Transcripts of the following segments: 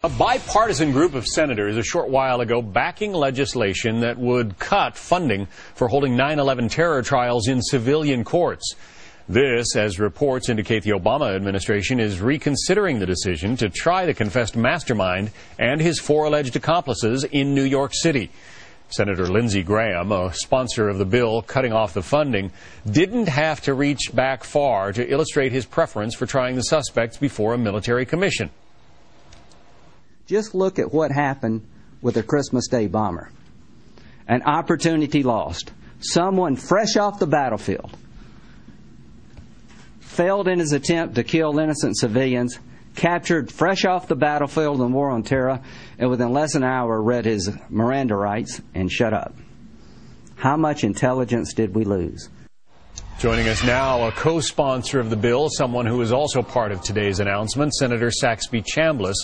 A bipartisan group of senators a short while ago backing legislation that would cut funding for holding 9/11 terror trials in civilian courts. This, as reports indicate, the Obama administration is reconsidering the decision to try the confessed mastermind and his 4 alleged accomplices in New York City. Senator Lindsey Graham, a sponsor of the bill cutting off the funding, didn't have to reach back far to illustrate his preference for trying the suspects before a military commission. Just look at what happened with the Christmas Day bomber. An opportunity lost. Someone fresh off the battlefield failed in his attempt to kill innocent civilians, captured fresh off the battlefield in the war on terror, and within less than an hour read his Miranda rights and shut up. How much intelligence did we lose? Joining us now, a co-sponsor of the bill, someone who is also part of today's announcement, Senator Saxby Chambliss.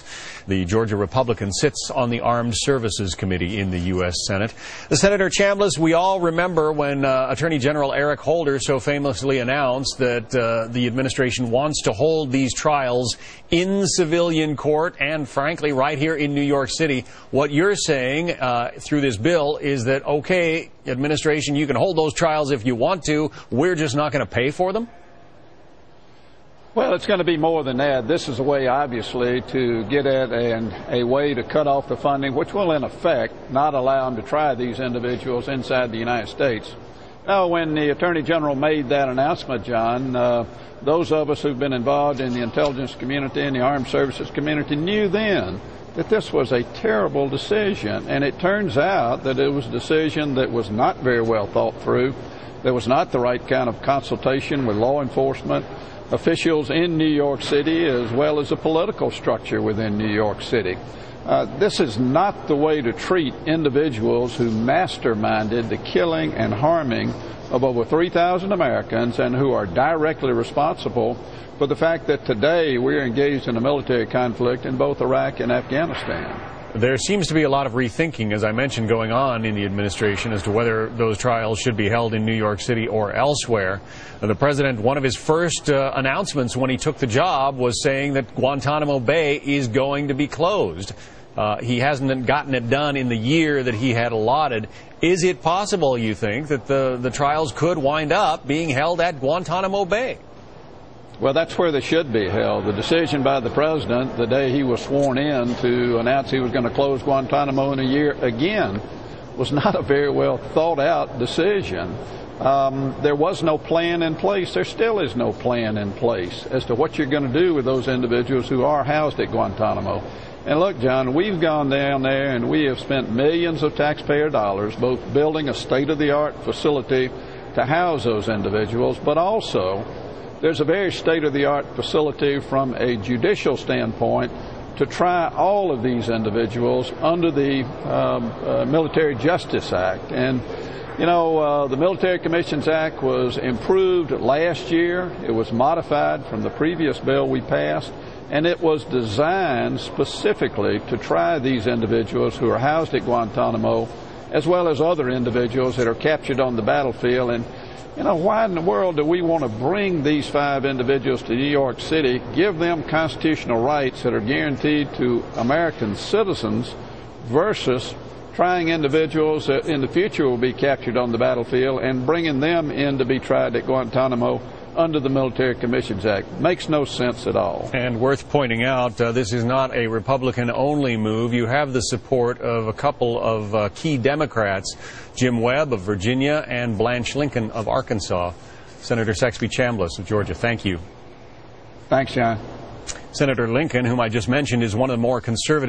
The Georgia Republican sits on the Armed Services Committee in the U.S. Senate. Senator Chambliss, we all remember when Attorney General Eric Holder so famously announced that the administration wants to hold these trials in civilian court and, frankly, right here in New York City. What you're saying through this bill is that, okay, administration, you can hold those trials if you want to. We're just not going to pay for them? Well, it's going to be more than that. This is a way, obviously, to get at a way to cut off the funding, which will, in effect, not allow them to try these individuals inside the United States. Now, when the Attorney General made that announcement, John, those of us who've been involved in the intelligence community and the armed services community knew then that this was a terrible decision. And it turns out that it was a decision that was not very well thought through. There was not the right kind of consultation with law enforcement officials in New York City, as well as the political structure within New York City. This is not the way to treat individuals who masterminded the killing and harming of over 3,000 Americans and who are directly responsible for the fact that today we're engaged in a military conflict in both Iraq and Afghanistan. There seems to be a lot of rethinking, as I mentioned, going on in the administration as to whether those trials should be held in New York City or elsewhere. The president, one of his first announcements when he took the job was saying that Guantanamo Bay is going to be closed. He hasn't gotten it done in the year that he had allotted. Is it possible, you think, that the trials could wind up being held at Guantanamo Bay? Well, that's where they should be held. The decision by the president the day he was sworn in to announce he was going to close Guantanamo in a year again was not a very well thought out decision. There was no plan in place. There still is no plan in place as to what you're going to do with those individuals who are housed at Guantanamo. And look, John, we've gone down there and we have spent millions of taxpayer dollars both building a state-of-the-art facility to house those individuals, but also there's a very state-of-the-art facility from a judicial standpoint to try all of these individuals under the Military Justice Act. And, you know, the Military Commissions Act was improved last year. It was modified from the previous bill we passed, and it was designed specifically to try these individuals who are housed at Guantanamo, as well as other individuals that are captured on the battlefield. And you know, why in the world do we want to bring these 5 individuals to New York City, give them constitutional rights that are guaranteed to American citizens versus trying individuals that in the future will be captured on the battlefield and bringing them in to be tried at Guantanamo under the Military Commissions Act? Makes no sense at all. And worth pointing out, this is not a Republican-only move. You have the support of a couple of key Democrats, Jim Webb of Virginia and Blanche Lincoln of Arkansas. Senator Saxby Chambliss of Georgia, thank you. Thanks, John. Senator Lincoln, whom I just mentioned, is one of the more conservative